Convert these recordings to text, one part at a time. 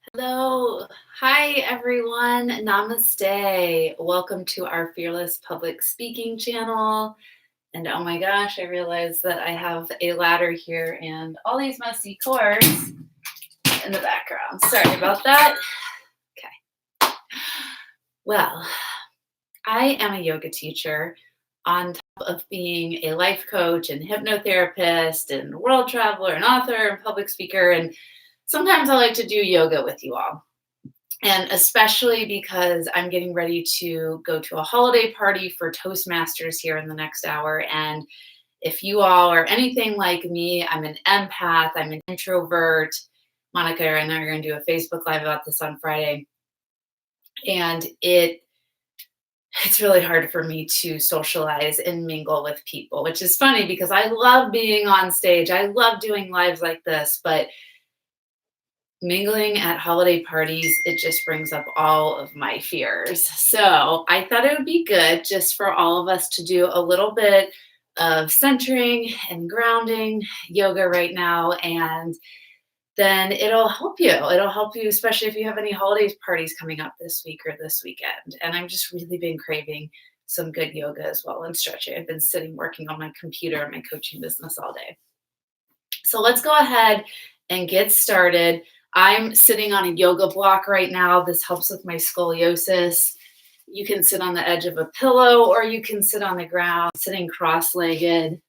Hello. Hi, everyone. Namaste. Welcome to our Fearless Public Speaking channel. And oh my gosh, I realized that I have a ladder here and all these messy cords in the background. Sorry about that. Okay. Well, I am a yoga teacher on top of being a life coach and hypnotherapist and world traveler and author and public speaker. And sometimes I like to do yoga with you all. And especially because I'm getting ready to go to a holiday party for Toastmasters here in the next hour. And if you all are anything like me, I'm an empath, I'm an introvert. Monica and I are going to do a Facebook Live about this on Friday. And it's really hard for me to socialize and mingle with people, which is funny because I love being on stage. I love doing lives like this, but mingling at holiday parties, it just brings up all of my fears. So I thought it would be good just for all of us to do a little bit of centering and grounding yoga right now. And then it'll help you. It'll help you, especially if you have any holiday parties coming up this week or this weekend. And I've just really been craving some good yoga as well and stretching. I've been sitting working on my computer and my coaching business all day. So let's go ahead and get started. I'm sitting on a yoga block right now. This helps with my scoliosis. You can sit on the edge of a pillow or you can sit on the ground, sitting cross-legged.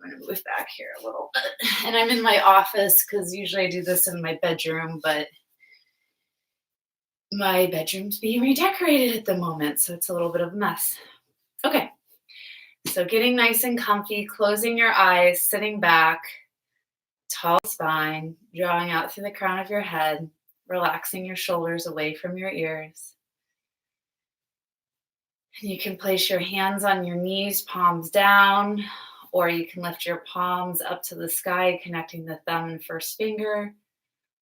I'm going to move back here a little bit. And I'm in my office because usually I do this in my bedroom, but my bedroom's being redecorated at the moment, so it's a little bit of a mess. Okay, so getting nice and comfy, closing your eyes, sitting back, tall spine, drawing out through the crown of your head, relaxing your shoulders away from your ears. And you can place your hands on your knees, palms down, or you can lift your palms up to the sky, connecting the thumb and first finger,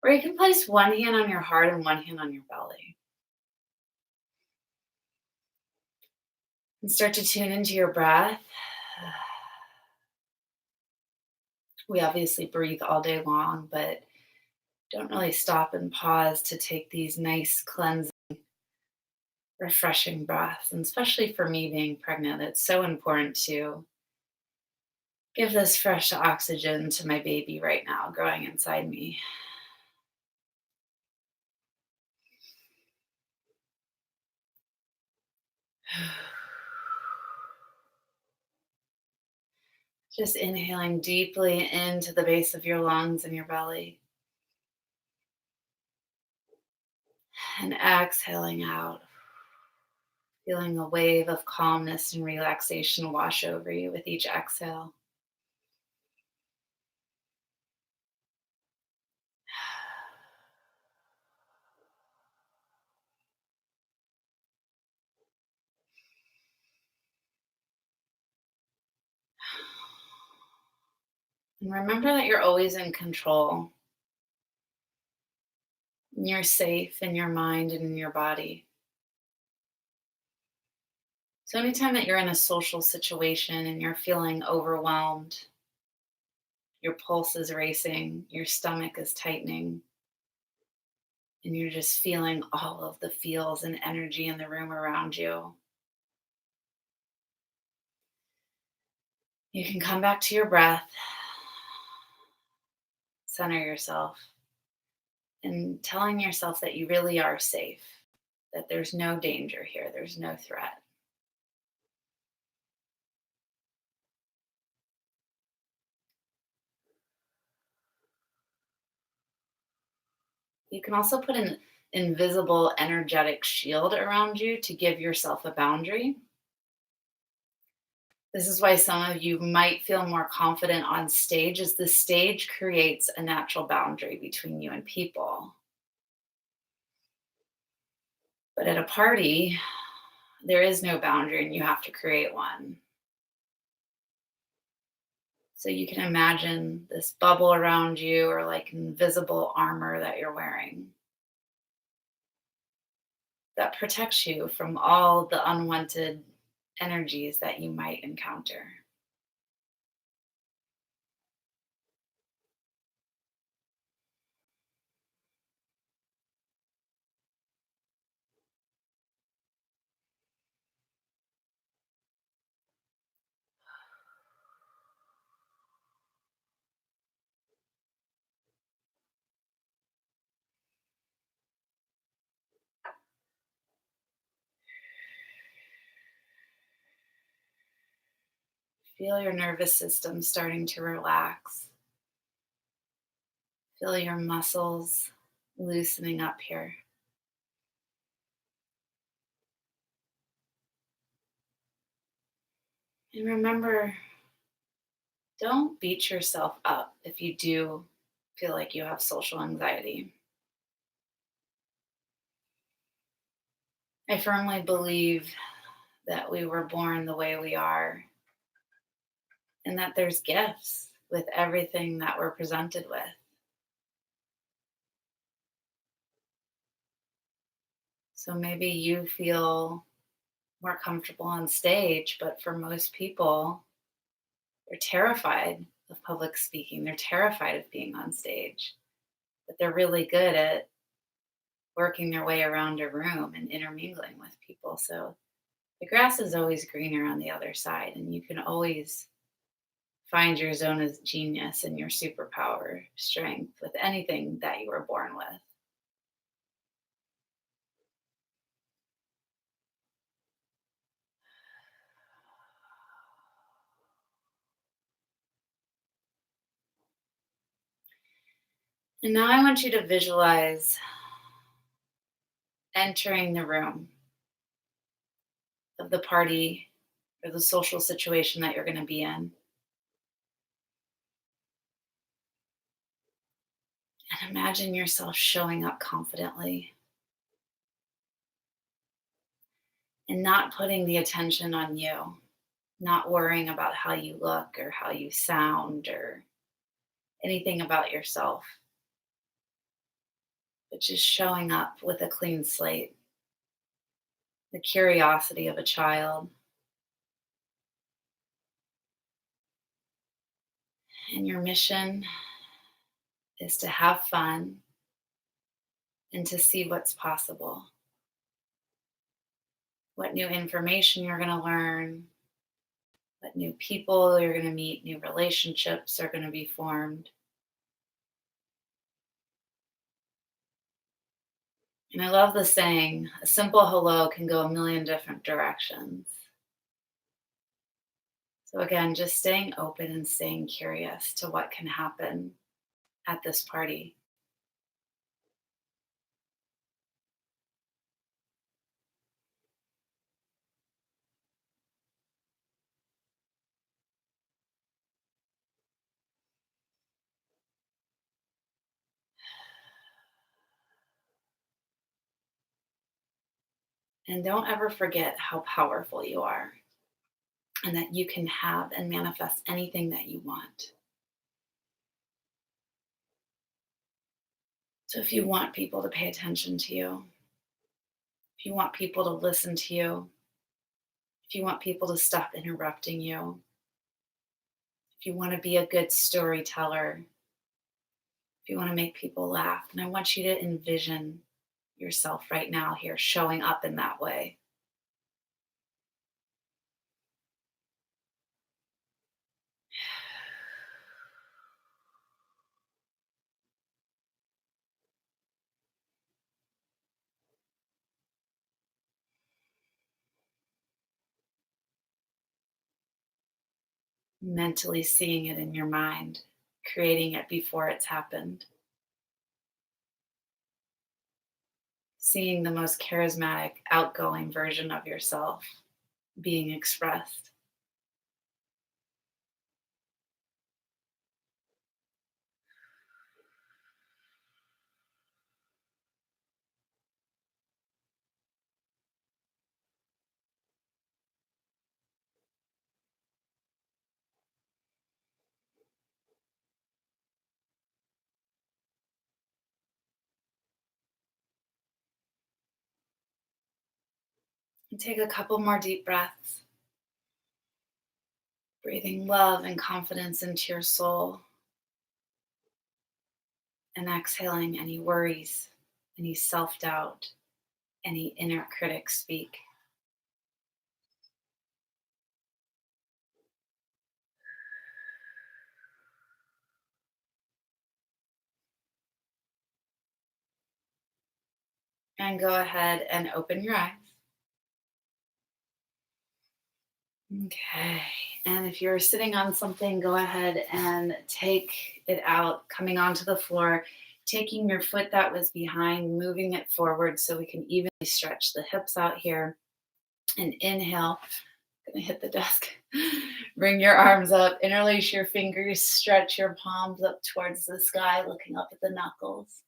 or you can place one hand on your heart and one hand on your belly. And start to tune into your breath. We obviously breathe all day long, but don't really stop and pause to take these nice cleansing, refreshing breaths. And especially for me being pregnant, it's so important to give this fresh oxygen to my baby right now growing inside me. Just inhaling deeply into the base of your lungs and your belly. And exhaling out, feeling a wave of calmness and relaxation wash over you with each exhale. And remember that you're always in control. You're safe in your mind and in your body. So anytime that you're in a social situation and you're feeling overwhelmed, your pulse is racing, your stomach is tightening, and you're just feeling all of the feels and energy in the room around you, you can come back to your breath, center yourself, and telling yourself that you really are safe, that there's no danger here, there's no threat. You can also put an invisible energetic shield around you to give yourself a boundary. This is why some of you might feel more confident on stage, as the stage creates a natural boundary between you and people. But at a party, there is no boundary and you have to create one. So you can imagine this bubble around you or like invisible armor that you're wearing that protects you from all the unwanted energies that you might encounter. Feel your nervous system starting to relax. Feel your muscles loosening up here. And remember, don't beat yourself up if you do feel like you have social anxiety. I firmly believe that we were born the way we are and that there's gifts with everything that we're presented with. So maybe you feel more comfortable on stage, but for most people, they're terrified of public speaking. They're terrified of being on stage, but they're really good at working their way around a room and intermingling with people. So the grass is always greener on the other side, and you can always find your zone of genius and your superpower strength with anything that you were born with. And now I want you to visualize entering the room of the party or the social situation that you're going to be in. And imagine yourself showing up confidently and not putting the attention on you, not worrying about how you look or how you sound or anything about yourself, but just showing up with a clean slate, the curiosity of a child. And your mission is to have fun and to see what's possible, what new information you're going to learn, what new people you're going to meet, new relationships are going to be formed. And I love the saying, a simple hello can go a million different directions. So, again, just staying open and staying curious to what can happen at this party. And don't ever forget how powerful you are and that you can have and manifest anything that you want. So, if you want people to pay attention to you, if you want people to listen to you, if you want people to stop interrupting you, if you want to be a good storyteller, if you want to make people laugh, and I want you to envision yourself right now here showing up in that way. Mentally seeing it in your mind, creating it before it's happened, seeing the most charismatic, outgoing version of yourself being expressed. And take a couple more deep breaths, breathing love and confidence into your soul, and exhaling any worries, any self doubt, any inner critic speak. And go ahead and open your eyes. Okay. And if you're sitting on something, go ahead and take it out, coming onto the floor, taking your foot that was behind, moving it forward so we can evenly stretch the hips out here. And inhale, gonna hit the desk. Bring your arms up, interlace your fingers, stretch your palms up towards the sky, looking up at the knuckles.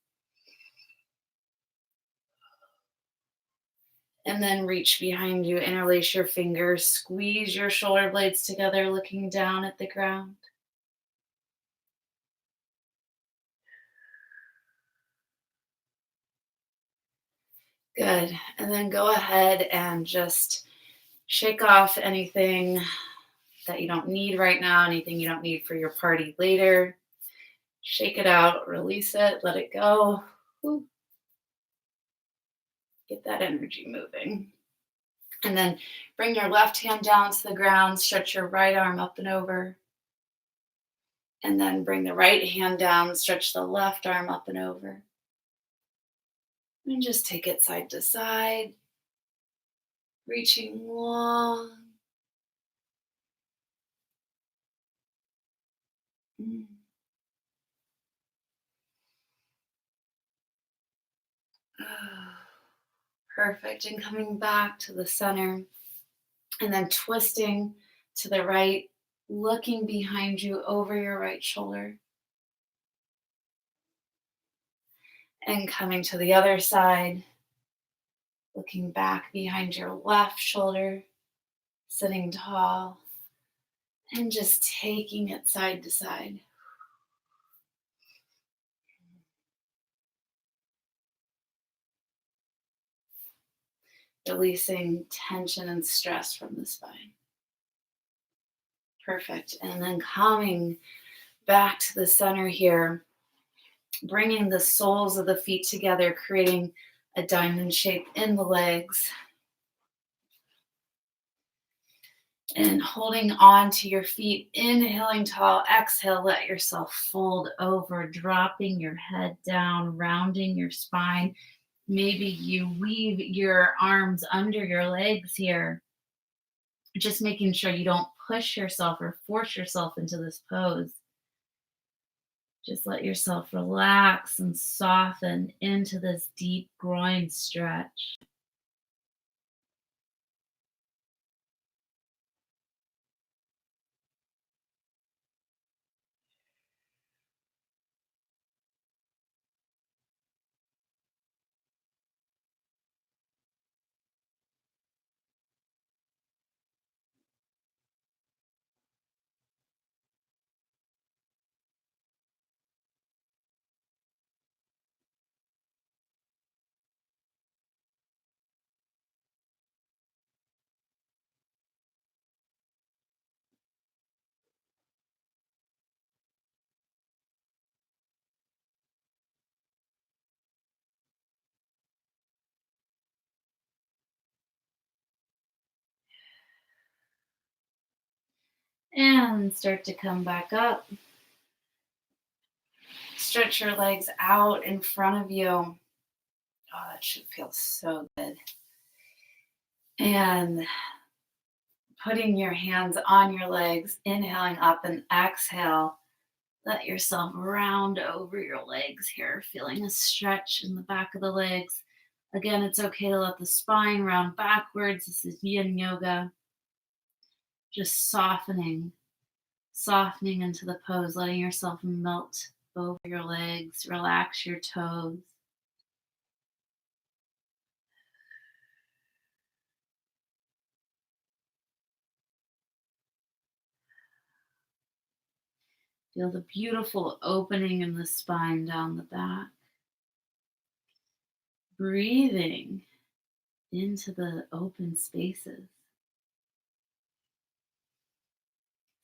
And then reach behind you, interlace your fingers, squeeze your shoulder blades together, looking down at the ground. Good. And then go ahead and just shake off anything that you don't need right now, anything you don't need for your party later. Shake it out, release it, let it go. Whew. Get that energy moving. And then bring your left hand down to the ground, stretch your right arm up and over. And then bring the right hand down, stretch the left arm up and over. And just take it side to side, reaching long. Mm. Ah, perfect. And coming back to the center, and then twisting to the right, looking behind you over your right shoulder, and coming to the other side, looking back behind your left shoulder, sitting tall, and just taking it side to side. Releasing tension and stress from the spine. Perfect. And then coming back to the center here, bringing the soles of the feet together, creating a diamond shape in the legs, and holding on to your feet, inhaling tall, exhale, let yourself fold over, dropping your head down, rounding your spine. Maybe you weave your arms under your legs here, just making sure you don't push yourself or force yourself into this pose. Just let yourself relax and soften into this deep groin stretch. And start to come back up. Stretch your legs out in front of you. Oh, that should feel so good. And putting your hands on your legs, inhaling up and exhale. Let yourself round over your legs here, feeling a stretch in the back of the legs. Again, it's okay to let the spine round backwards. This is yin yoga. Just softening into the pose, letting yourself melt over your legs, relax your toes. Feel the beautiful opening in the spine down the back. Breathing into the open spaces.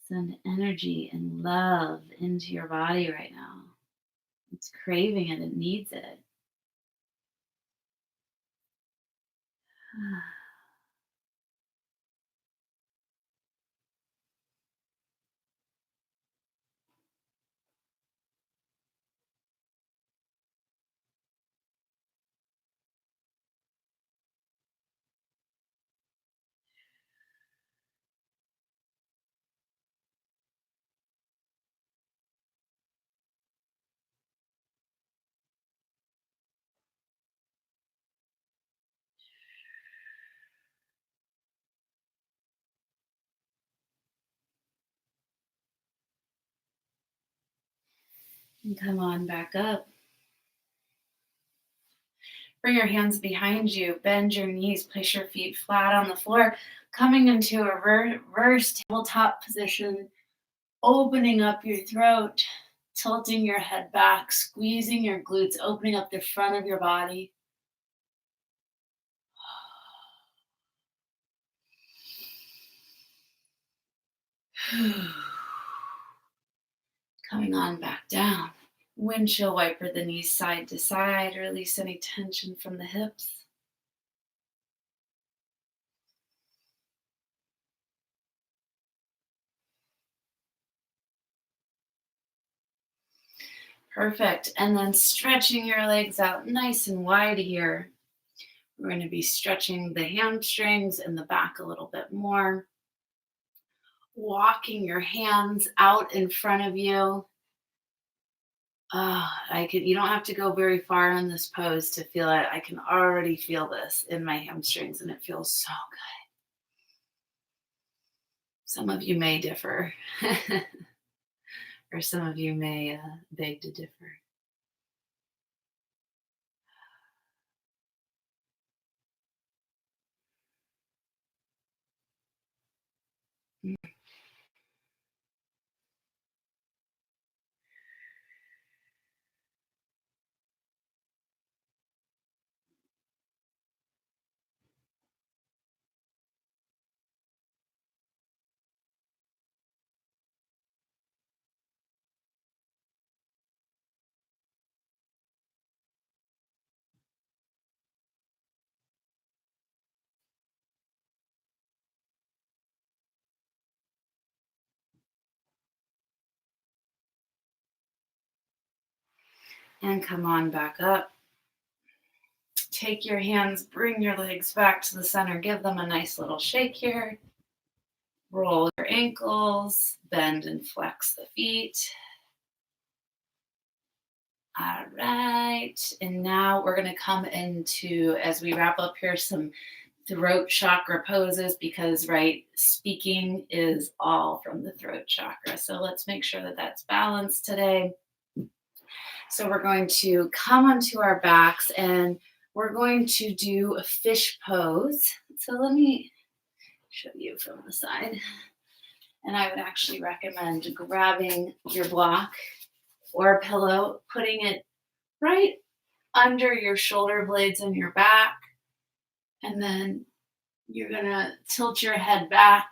Send energy and love into your body right now. It's craving it, it needs it. And come on back up. Bring your hands behind you. Bend your knees. Place your feet flat on the floor. Coming into a reverse tabletop position. Opening up your throat. Tilting your head back. Squeezing your glutes. Opening up the front of your body. Coming on back down. Windshield wiper the knees side to side. Release any tension from the hips. Perfect. And then stretching your legs out nice and wide here. We're going to be stretching the hamstrings and the back a little bit more. Walking your hands out in front of you. You don't have to go very far in this pose to feel it. I can already feel this in my hamstrings and it feels so good. Some of you may differ, or some of you may beg to differ. And come on back up. Take your hands, bring your legs back to the center. Give them a nice little shake here. Roll your ankles, bend and flex the feet. All right. And now we're going to come into, as we wrap up here, some throat chakra poses because, right, speaking is all from the throat chakra. So let's make sure that that's balanced today. So we're going to come onto our backs and we're going to do a fish pose. So let me show you from the side. And I would actually recommend grabbing your block or a pillow, putting it right under your shoulder blades and your back. And then you're going to tilt your head back,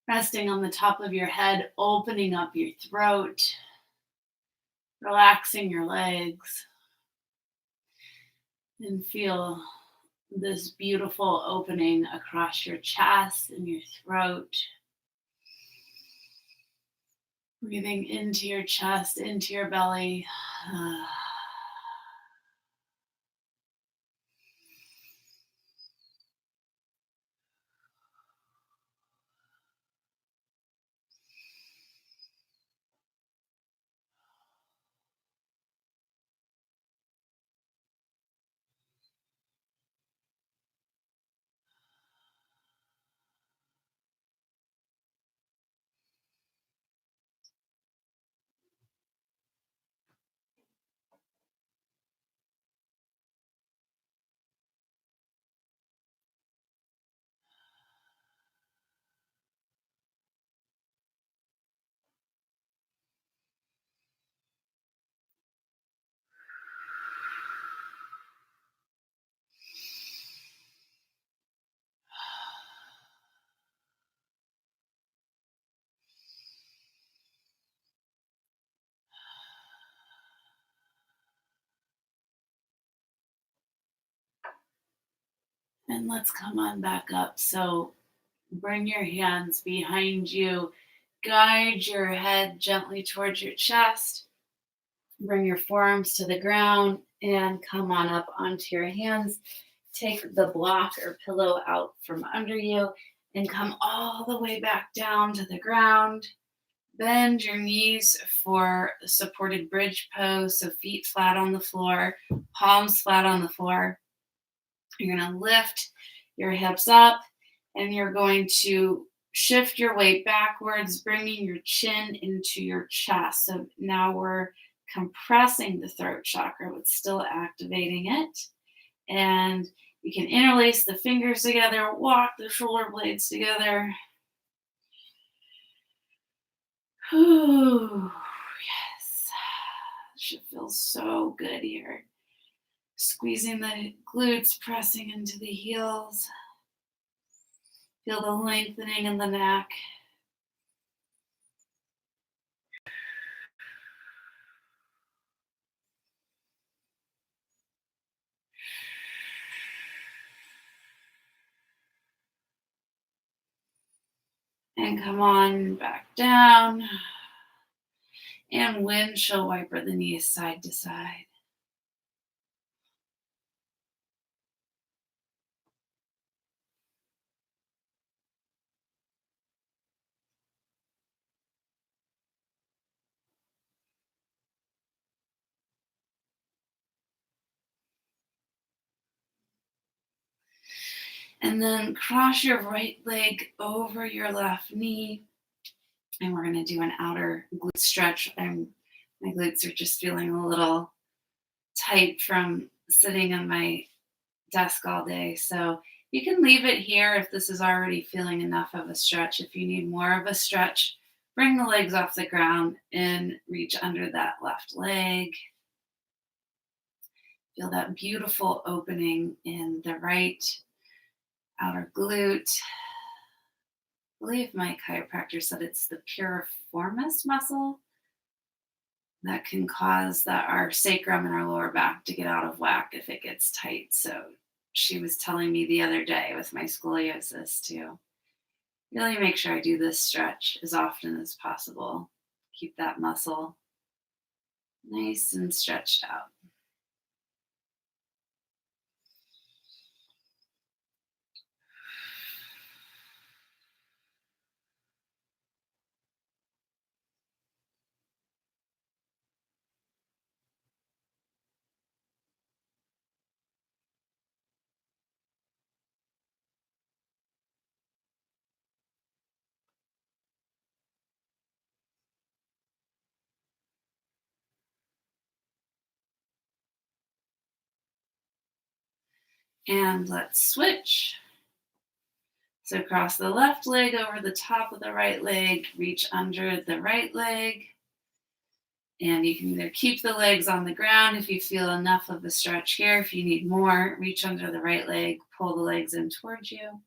resting on the top of your head, opening up your throat, relaxing your legs, and feel this beautiful opening across your chest and your throat. Breathing into your chest, into your belly. And let's come on back up. So bring your hands behind you. Guide your head gently towards your chest. Bring your forearms to the ground and come on up onto your hands. Take the block or pillow out from under you and come all the way back down to the ground. Bend your knees for the supported bridge pose. So feet flat on the floor, palms flat on the floor. You're going to lift your hips up and you're going to shift your weight backwards, bringing your chin into your chest. So now we're compressing the throat chakra, but still activating it. And you can interlace the fingers together, walk the shoulder blades together. Ooh, yes. Should feel so good here. Squeezing the glutes, pressing into the heels. Feel the lengthening in the neck. And come on back down. And windshield wiper the knees side to side. And then cross your right leg over your left knee. And we're going to do an outer glute stretch. My glutes are just feeling a little tight from sitting on my desk all day. So you can leave it here if this is already feeling enough of a stretch. If you need more of a stretch, bring the legs off the ground and reach under that left leg. Feel that beautiful opening in the right outer glute. I believe my chiropractor said it's the piriformis muscle that can cause our sacrum and our lower back to get out of whack if it gets tight. So she was telling me the other day with my scoliosis to really make sure I do this stretch as often as possible. Keep that muscle nice and stretched out. And let's switch. So cross the left leg over the top of the right leg, reach under the right leg. And you can either keep the legs on the ground if you feel enough of a stretch here. If you need more, reach under the right leg, pull the legs in towards you.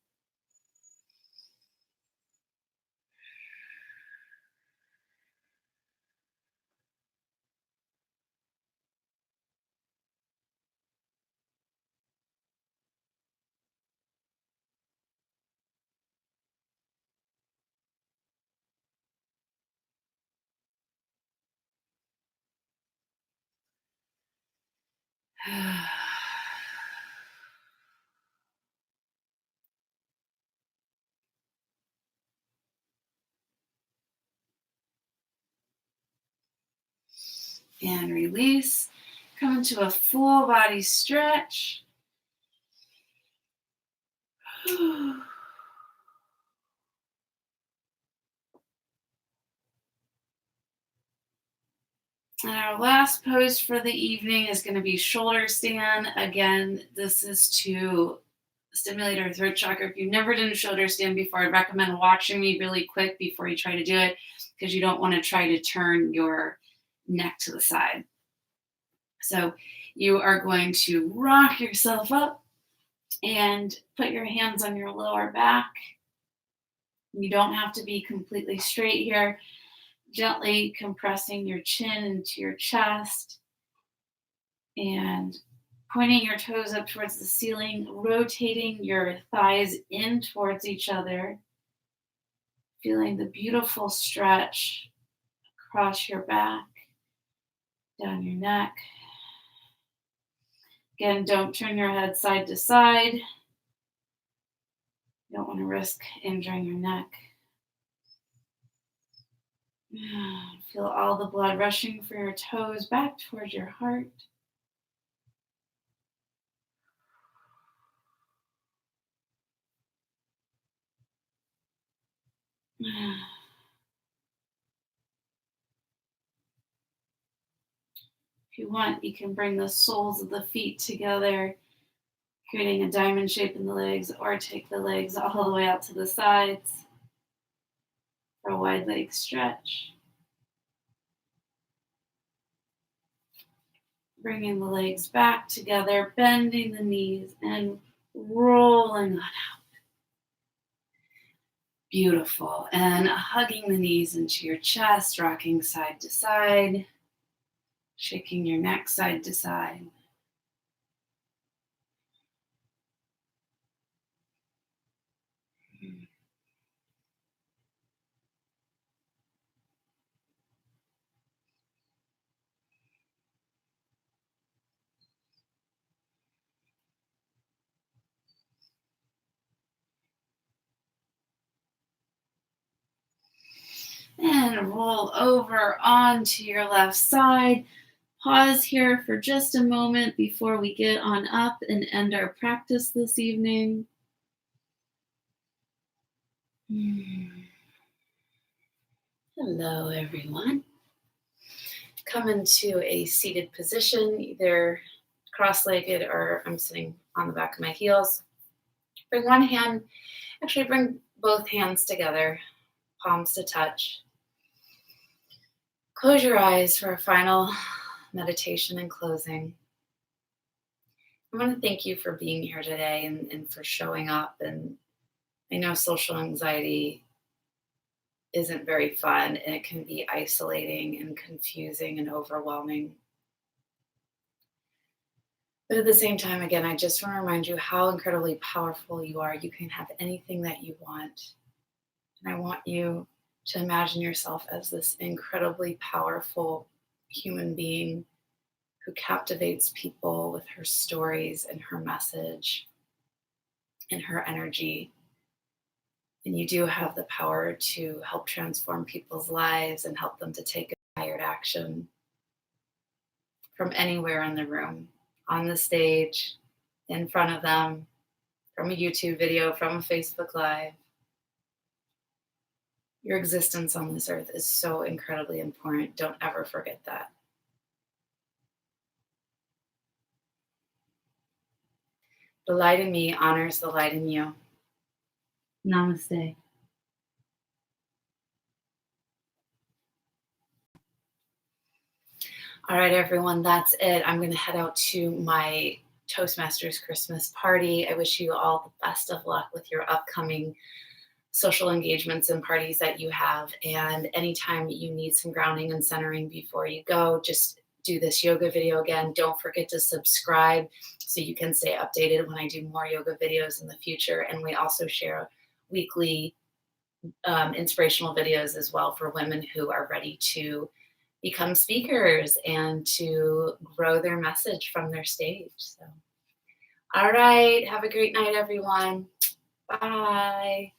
And release. Come into a full body stretch. And our last pose for the evening is going to be shoulder stand. Again, this is to stimulate our throat chakra. If you've never done a shoulder stand before, I'd recommend watching me really quick before you try to do it, because you don't want to try to turn your neck to the side. So you are going to rock yourself up and put your hands on your lower back. You don't have to be completely straight here. Gently compressing your chin into your chest and pointing your toes up towards the ceiling, rotating your thighs in towards each other, feeling the beautiful stretch across your back, down your neck. Again, don't turn your head side to side. You don't want to risk injuring your neck. Feel all the blood rushing from your toes back towards your heart. If you want, you can bring the soles of the feet together, creating a diamond shape in the legs, or take the legs all the way out to the sides for a wide leg stretch. Bringing the legs back together, bending the knees, and rolling on out. Beautiful. And hugging the knees into your chest, rocking side to side, shaking your neck side to side. And roll over onto your left side. Pause here for just a moment before we get on up and end our practice this evening. Hello, everyone. Come into a seated position, either cross-legged or I'm sitting on the back of my heels. Bring one hand, actually bring both hands together, palms to touch. Close your eyes for a final meditation and closing. I want to thank you for being here today and for showing up. And I know social anxiety isn't very fun and it can be isolating and confusing and overwhelming. But at the same time, again, I just want to remind you how incredibly powerful you are. You can have anything that you want. And I want you to imagine yourself as this incredibly powerful human being who captivates people with her stories and her message and her energy. And you do have the power to help transform people's lives and help them to take inspired action from anywhere in the room, on the stage, in front of them, from a YouTube video, from a Facebook Live. Your existence on this earth is so incredibly important. Don't ever forget that. The light in me honors the light in you. Namaste. All right, everyone, that's it. I'm going to head out to my Toastmasters Christmas party. I wish you all the best of luck with your upcoming social engagements and parties that you have. And anytime you need some grounding and centering before you go, just do this yoga video again. Don't forget to subscribe so you can stay updated when I do more yoga videos in the future. And we also share weekly inspirational videos as well for women who are ready to become speakers and to grow their message from their stage. So, all right. Have a great night, everyone. Bye.